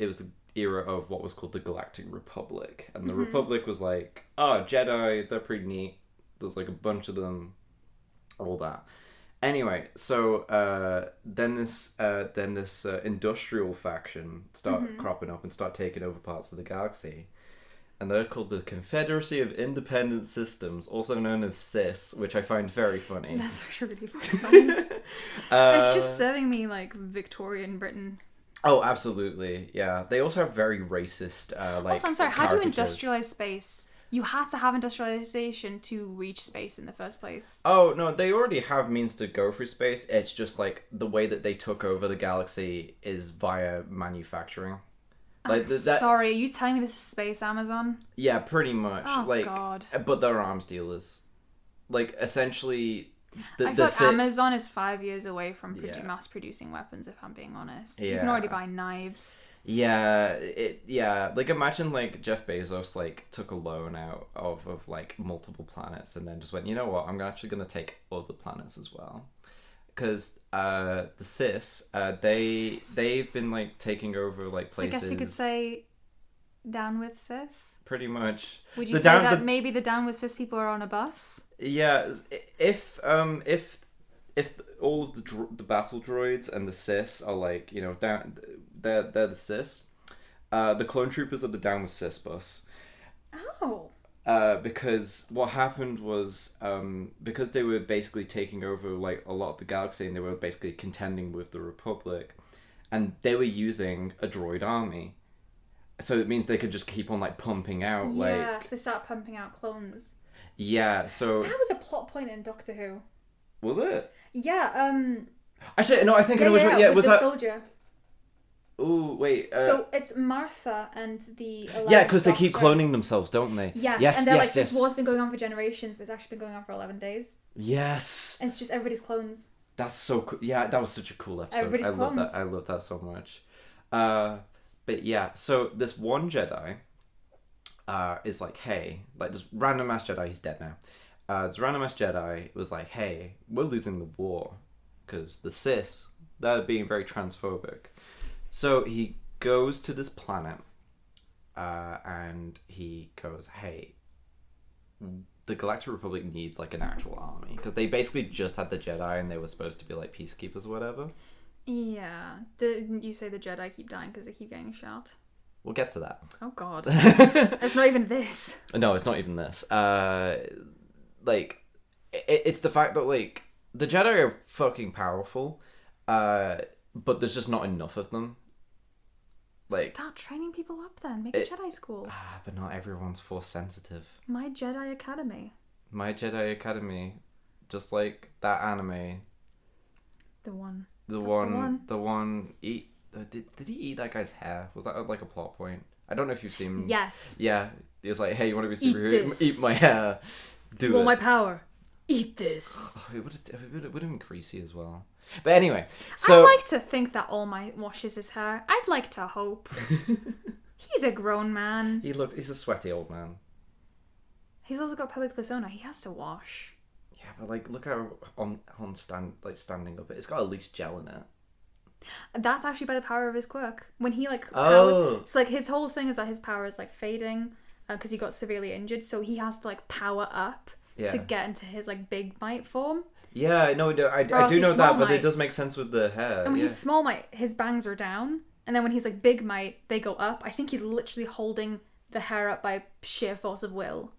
era of what was called the Galactic Republic, and the Republic was like, oh, Jedi, they're pretty neat, there's like a bunch of them, all that. Anyway, so then this industrial faction start cropping up and start taking over parts of the galaxy, and they're called the Confederacy of Independent Systems, also known as CIS, which I find very funny. That's actually really funny. It's just serving me like Victorian Britain. Oh, absolutely. Yeah. They also have very racist, Also, I'm sorry, how do you caricatures. industrialize space? You had to have industrialization to reach space in the first place. Oh, no, they already have means to go through space. It's just, like, the way that they took over the galaxy is via manufacturing. Like, Sorry, are you telling me this is Space Amazon? Yeah, pretty much. Oh, like, God. But they're arms dealers. Like, essentially... I thought Amazon is 5 years away from Yeah. mass producing weapons, if I'm being honest. You Yeah. can already buy knives. Yeah, like imagine like Jeff Bezos like took a loan out of like multiple planets and then just went, you know what, I'm actually gonna take other planets as well, because the CIS they've been like taking over like places. So I guess you could say down with cis. Pretty much. Would you say that maybe the down with cis people are on a bus? Yeah, if all of the battle droids and the CIS are like, you know, down, they're the CIS. The clone troopers are the down with CIS bus. Oh. Because what happened was, because they were basically taking over like a lot of the galaxy and they were basically contending with the Republic, and they were using a droid army. So it means they could just keep on like pumping out Yeah, so they start pumping out clones. Yeah, so That was a plot point in Doctor Who. Was it? Yeah, Actually, no, I think I know which one. Yeah, with was the that soldier. Ooh, wait. So it's Martha and the 11th Yeah, because they keep Doctor. cloning themselves, don't they? Yes, and they're like, this war's been going on for generations, but it's actually been going on for 11 days. Yes. And it's just everybody's clones. That's so cool. Yeah, that was such a cool episode. Everybody's I love clones. that. I love that so much. But yeah, so this one Jedi is like, hey, like this random ass Jedi, he's dead now. This random ass Jedi was like, hey, we're losing the war because the CIS, they're being very transphobic. So he goes to this planet and he goes, hey, the Galactic Republic needs like an actual army, because they basically just had the Jedi and they were supposed to be like peacekeepers or whatever. Yeah. Didn't you say the Jedi keep dying because they keep getting shot? We'll get to that. Oh god. It's not even this. No, it's not even this. Like, it's the fact that like the Jedi are fucking powerful. but there's just not enough of them. Like, Start training people up then. Make a Jedi school. but not everyone's Force sensitive. My Jedi Academy. My Jedi Academy, just like that anime. The one. The That's one. Did he eat that guy's hair? Was that like a plot point? I don't know if you've seen. Yes. Yeah, he was like, "Hey, you want to be Eat superhero? this. Eat my hair. Do You want it." my power? Eat this. Oh, it would have been greasy as well. But anyway, so I like to think that All Might washes his hair. I'd like to hope. He's a grown man. he's a sweaty old man. He's also got public persona. He has to wash. Yeah, but like, look how standing up. It's got at least gel in it. That's actually by the power of his quirk. When he like Oh. powers, so like his whole thing is that his power is like fading because he got severely injured. So he has to like power up Yeah. to get into his like big might form. Yeah, no, I else do he's know that, small but it might. does make sense with the hair. And when yeah. he's small might, his bangs are down, and then when he's like big might, they go up. I think he's literally holding the hair up by sheer force of will.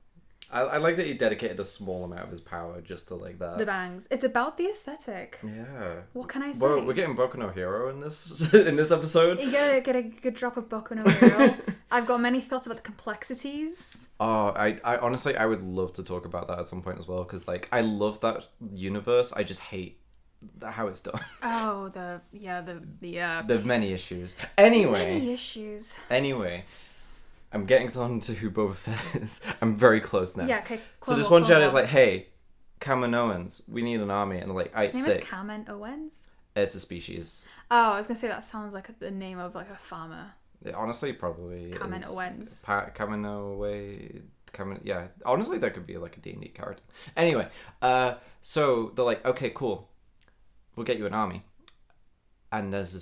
I like that he dedicated a small amount of his power just to like that. The bangs. It's about the aesthetic. Yeah. What can I say? Well, we're getting Boku no Hero in this in this episode. You gotta get a good drop of Boku no Hero. I've got many thoughts about the complexities. Oh, I honestly I would love to talk about that at some point as well because like I love that universe. I just hate how it's done. Oh, the There's many issues. Anyway. many issues. Anyway, I'm getting on to who Boba Fett is. I'm very close now. Yeah, okay. So this one Jedi is like, "Hey, Kaminoans, we need an army," and they're like, "Alright, his name sick." is Kamen Owens. It's a species. Oh, I was gonna say that sounds like the name of like a farmer. It honestly, probably Kamen is. Owens. Yeah. Honestly, that could be like a D&D character. Anyway, so they're like, "Okay, cool. We'll get you an army." And there's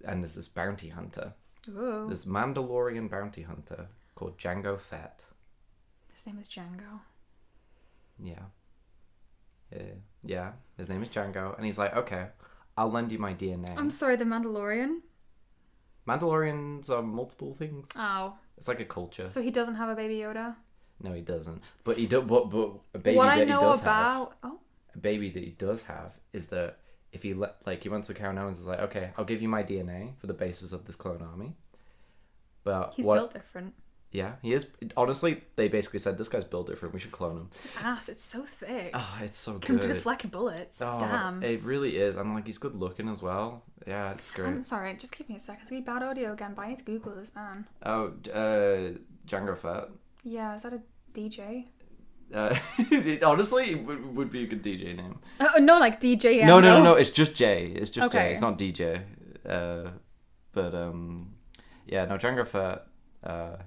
this bounty hunter. Ooh. This Mandalorian bounty hunter called Jango Fett. His name is Django. Yeah. Yeah. His name is Django, and he's like, "Okay, I'll lend you my DNA." I'm sorry, the Mandalorian. Mandalorians are multiple things. Oh, It's like a culture. so he doesn't have a baby Yoda. No, he doesn't. But he do. But a baby What that I know he does about have. oh, A baby that he does have is that if he he went to Karen Owens and is like, "Okay, I'll give you my DNA for the basis of this clone army." But he's built different. Yeah, he is. Honestly, they basically said this guy's built different. We should clone him. His ass, it's so thick. Oh, it's so Can good. deflect bullets. Oh, Damn. it really is. And like he's good looking as well. Yeah, it's great. I'm sorry, just give me a second. It's gonna be bad audio again, but I need to Google this man. Oh, Jango Fett. Yeah, is that a DJ? Honestly, it would be a good DJ name. No, like DJ. No. It's just Jay. It's just Okay. Jay. It's not DJ. Yeah. No, Jango Fett.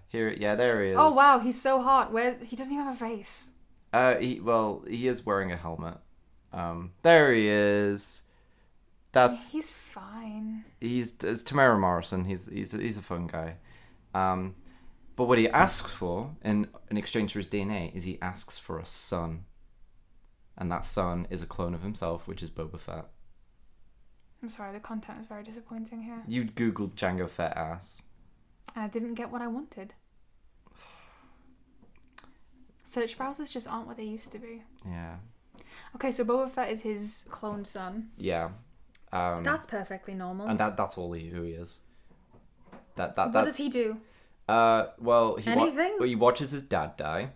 Here. Yeah, there he is. Oh wow, he's so hot. He doesn't even have a face. He is wearing a helmet. There he is. He's fine. It's Tamara Morrison. He's a fun guy. But what he asks for in exchange for his DNA is he asks for a son. And that son is a clone of himself, which is Boba Fett. I'm sorry, the content is very disappointing here. You googled Jango Fett ass. And I didn't get what I wanted. Search browsers just aren't what they used to be. Yeah. Okay, so Boba Fett is his clone son. Yeah. That's perfectly normal. And that's who he is. What does he do? Well, Anything? he watches his dad die,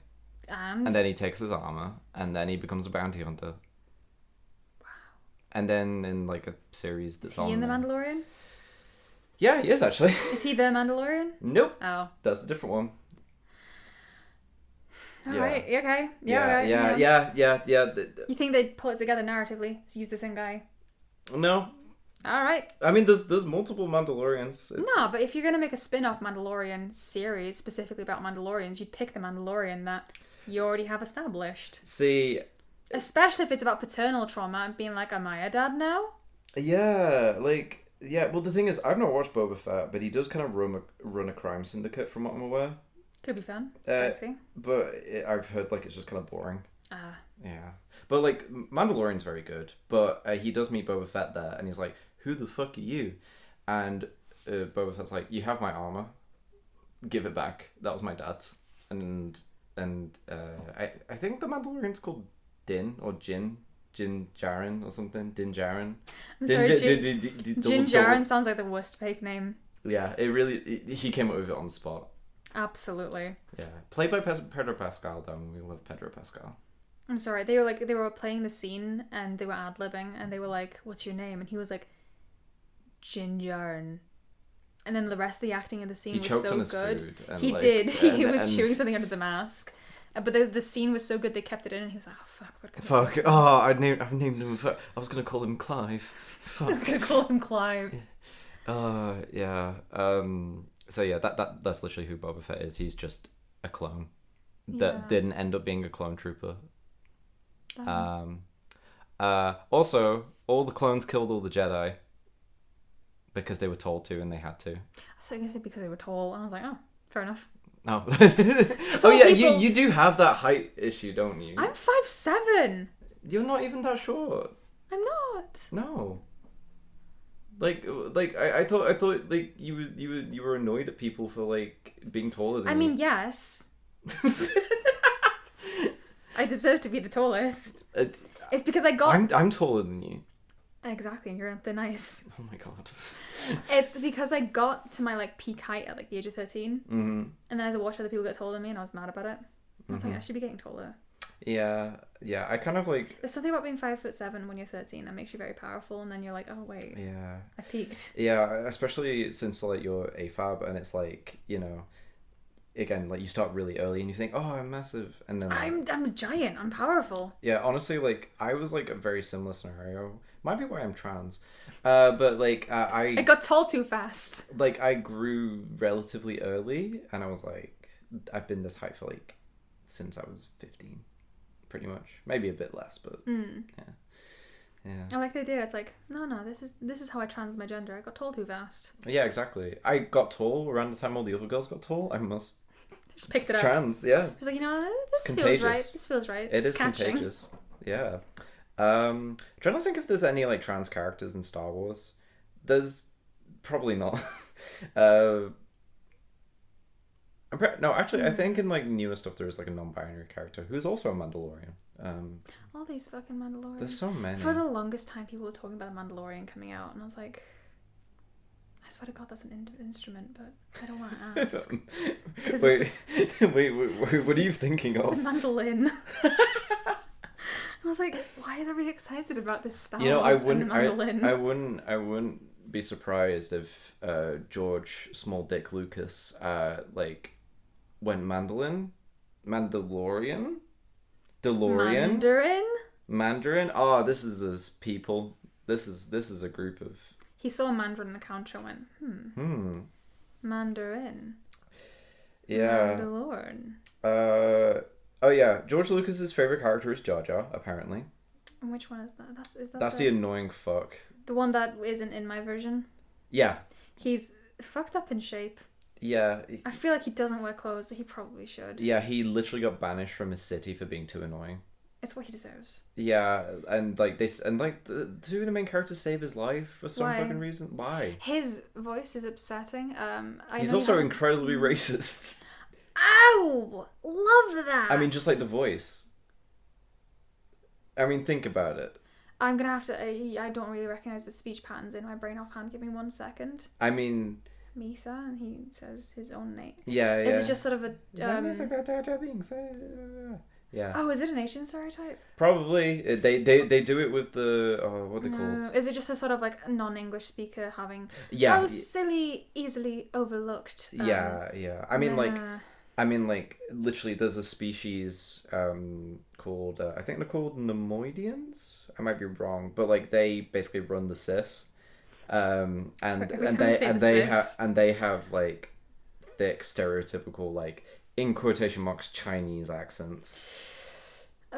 And then he takes his armor, and then he becomes a bounty hunter. Wow. And then in like a series that's is he in The there- Mandalorian? Yeah, he is actually. Is he the Mandalorian? Nope. Oh. That's a different one. Alright, okay. Yeah. You think they'd pull it together narratively to use the same guy? No, Alright. I mean there's multiple Mandalorians. No, but if you're going to make a spin-off Mandalorian series specifically about Mandalorians, you'd pick the Mandalorian that you already have established. See, Especially if it's about paternal trauma and being like, am I a dad now? yeah, like yeah. Well, the thing is, I've not watched Boba Fett, but he does kind of run a crime syndicate, from what I'm aware. Could be fun. Spicy. But I've heard like it's just kind of boring. Ah. Yeah, but like Mandalorian's very good. But he does meet Boba Fett there, and he's like, "Who the fuck are you?" And Boba Fett's like, "You have my armor. Give it back. That was my dad's." And I think the Mandalorian's called Din or Jin. Din Djarin or something. Din Djarin. I'm sorry, Din Djarin. Djarin sounds like the worst fake name. Yeah, it really. He came up with it on the spot. Absolutely. Yeah, played by Pedro Pascal. Though we love Pedro Pascal. I'm sorry. They were playing the scene and they were ad-libbing and they were like, "What's your name?" And he was like, Din Djarin. And then the rest of the acting in the scene was so good. He did. He was chewing something under the mask. But the scene was so good they kept it in, and he was like, "Oh fuck!" I've named him. I was gonna call him Clive. Fuck. I was gonna call him Clive. Yeah. So yeah, that's literally who Boba Fett is. He's just a clone that didn't end up being a clone trooper. Also, all the clones killed all the Jedi because they were told to and they had to. I thought you said because they were tall, and I was like, "Oh, fair enough." Oh, oh yeah, you do have that height issue, don't you? I'm 5'7". You're not even that short. I'm not. No. Like I thought like you were annoyed at people for like being taller than you. I mean, yes. I deserve to be the tallest. It's because I got. I'm taller than you. Exactly, and you're on thin ice. Oh my god. It's because I got to my like peak height at like the age of 13, mm-hmm. and then I had to watch other people get taller than me, and I was mad about it. I was like, I should be getting taller. Yeah. I kind of like. There's something about being 5'7" when you're 13 that makes you very powerful, and then you're like, oh wait. Yeah. I peaked. Yeah, especially since like you're AFAB, and it's like, you know, again, like you start really early and you think, oh, I'm massive, and then like, I'm a giant. I'm powerful. Yeah, honestly, like I was like a very similar scenario. Might be why I'm trans, but like I got tall too fast. Like I grew relatively early, and I was like, I've been this height for like since I was 15, pretty much. Maybe a bit less, but yeah. I like the idea. It's like, no, this is how I trans my gender. I got tall too fast. Yeah, exactly. I got tall around the time all the other girls got tall. I must. Just picked it up. Trans, yeah. I was like, this feels right. This feels right. It is catching. Contagious. Yeah. Trying to think if there's any like trans characters in Star Wars. There's probably not. No, actually, I think in like newer stuff there is like a non-binary character who's also a Mandalorian. All these fucking Mandalorians. There's so many. For the longest time, people were talking about a Mandalorian coming out, and I was like, I swear to God, that's an instrument, but I don't want to ask. wait, what are you thinking of? A mandolin. I was like, why is everybody excited about this Star Wars and the mandolin? I wouldn't be surprised if George Small Dick Lucas like went Mandalorian. Oh, this is his people. This is a group of. He saw a Mandarin in the counter and went, Mandarin. Yeah. Mandalorian. Oh yeah, George Lucas's favorite character is Jar Jar, apparently. And which one is that? That's the annoying fuck. The one that isn't in my version? Yeah. He's fucked up in shape. Yeah. I feel like he doesn't wear clothes, but he probably should. Yeah, he literally got banished from his city for being too annoying. It's what he deserves. Yeah, and like two of the main characters save his life for some fucking reason. Why? His voice is upsetting. He's also incredibly racist. Ow! Love that! I mean, just like the voice. I mean, think about it. I'm gonna have to... I don't really recognise the speech patterns in my brain offhand. Give me 1 second. I mean... Misa, and he says his own name. Yeah. Is it just sort of a... Yeah. Oh, is it an Asian stereotype? Probably. They do it with the... Oh, what are they called? Is it just a sort of like non-English speaker having... Yeah. Oh, silly, easily overlooked. Yeah. I mean, like, literally, there's a species called, I think they're called Nemoidians? I might be wrong, but, like, they basically run the cis. And they have, like, thick, stereotypical, like, in quotation marks, Chinese accents.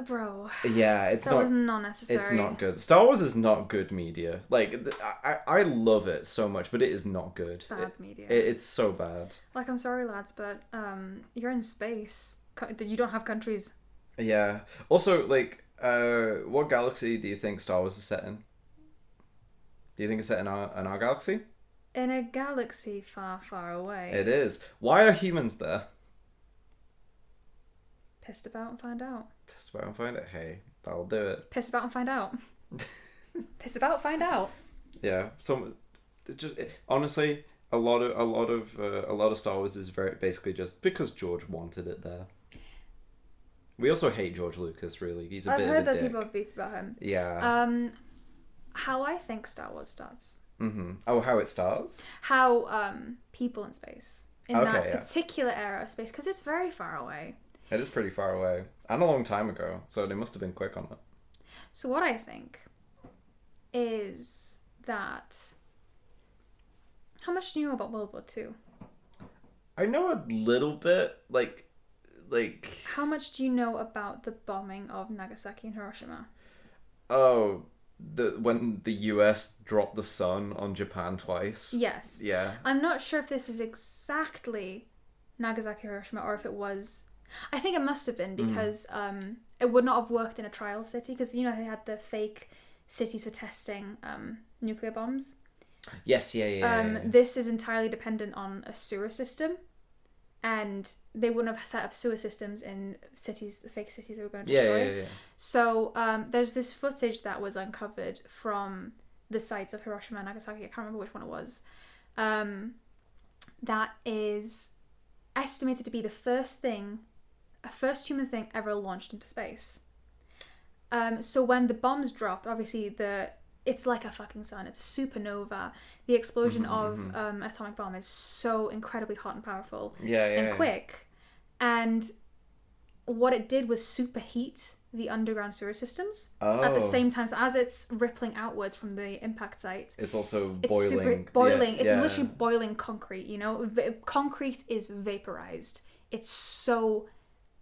Bro. Yeah, that was not necessary. It's not good. Star Wars is not good media. Like, I love it so much, but it is not good. Bad media. It's so bad. Like, I'm sorry, lads, but you're in space. You don't have countries. Yeah. Also, like, what galaxy do you think Star Wars is set in? Do you think it's set in our galaxy? In a galaxy far, far away. It is. Why are humans there? Pissed about and find out. Pissed about and find out. Hey, That'll do it. Piss about and find out. Piss about, find out. Yeah. Honestly, a lot of Star Wars is basically just because George wanted it there. We also hate George Lucas. Really, he's a bit of a dick. I've heard that people have beef about him. Yeah. How I think Star Wars starts. Oh, how it starts? How people in space in that particular era of space, because it's very far away. It is pretty far away and a long time ago, so they must have been quick on it. So what I think is that how much do you know about World War II? I know a little bit, like. How much do you know about the bombing of Nagasaki and Hiroshima? Oh, when the US dropped the sun on Japan twice. Yes. Yeah. I'm not sure if this is exactly Nagasaki, Hiroshima, or if it was. I think it must have been because it would not have worked in a trial city because they had the fake cities for testing nuclear bombs. Yes. Yeah. This is entirely dependent on a sewer system. And they wouldn't have set up sewer systems in cities, the fake cities they were going to destroy. Yeah. So there's this footage that was uncovered from the sites of Hiroshima and Nagasaki. I can't remember which one it was. That is estimated to be the first human thing ever launched into space. So when the bombs dropped, obviously it's like a fucking sun. It's a supernova. The explosion of an atomic bomb is so incredibly hot and powerful and quick. And what it did was superheat the underground sewer systems at the same time. So as it's rippling outwards from the impact site, it's also boiling. boiling. It's literally boiling concrete. Concrete is vaporized. It's so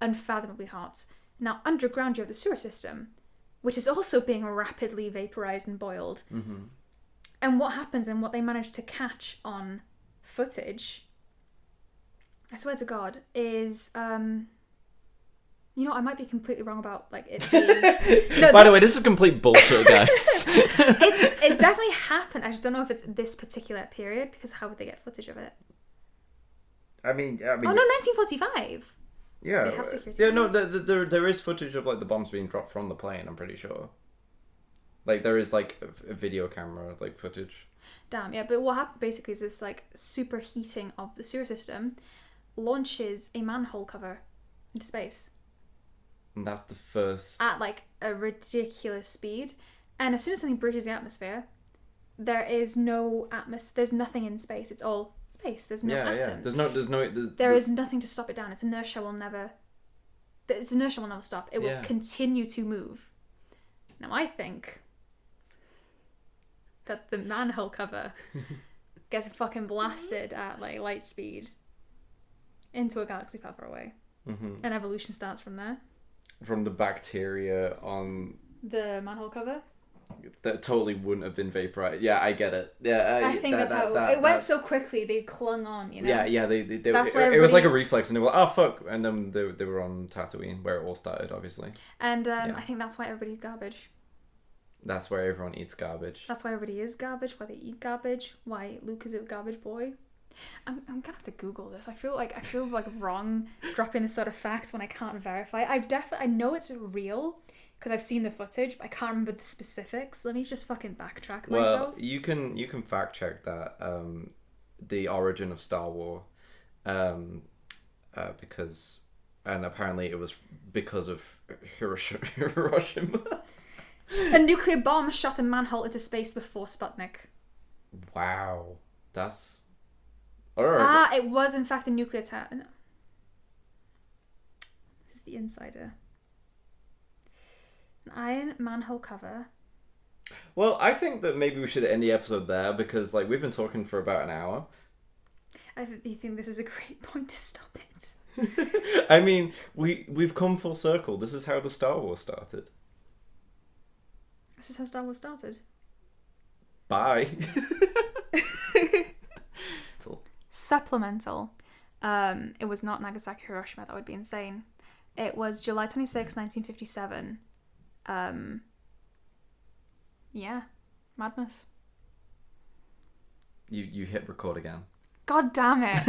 unfathomably hot. Now underground you have the sewer system, which is also being rapidly vaporized and boiled. And what happens and what they managed to catch on footage, I swear to God, is I might be completely wrong about it being... By the way, this is complete bullshit, guys. It definitely happened. I just don't know if it's this particular period, because how would they get footage of it? I mean. Oh no, 1945. Yeah. They have security cameras. There is footage of the bombs being dropped from the plane. I'm pretty sure. There is a video camera footage. Damn, yeah. But what happened basically is this superheating of the sewer system launches a manhole cover into space. And that's the first at a ridiculous speed, and as soon as something breaches the atmosphere, there is no there's nothing in space. It's all space. There's no atoms. There is nothing to stop it down. Its inertia will never stop. It will continue to move. Now I think that the manhole cover gets fucking blasted at light speed into a galaxy far, far away, and evolution starts from there. From the bacteria on the manhole cover. That totally wouldn't have been vaporized. Yeah, I get it. Yeah, I think that's how it went so quickly. They clung on, Yeah, it was like a reflex, and they were like, "Oh fuck!" And then they were on Tatooine, where it all started, obviously. And I think that's why everybody eats garbage. That's why everyone eats garbage. That's why everybody is garbage. Why they eat garbage. Why Luke is a garbage boy. I'm gonna have to Google this. I feel like wrong dropping this sort of facts when I can't verify. I know it's real because I've seen the footage, but I can't remember the specifics. Let me just fucking backtrack myself. Well, you can fact check that the origin of Star Wars, because apparently it was because of Hiroshima. A nuclear bomb shot a manhole into space before Sputnik. Wow, that's. It was in fact a nuclear attack. No. This is the Insider. An iron manhole cover. Well, I think that maybe we should end the episode there because we've been talking for about an hour. I think this is a great point to stop it. I mean, we've come full circle. This is how the Star Wars started. This is how Star Wars started. Bye. Supplemental. It was not Nagasaki, Hiroshima. That would be insane. It was July 26, 1957. Yeah. Madness. You hit record again. God damn it.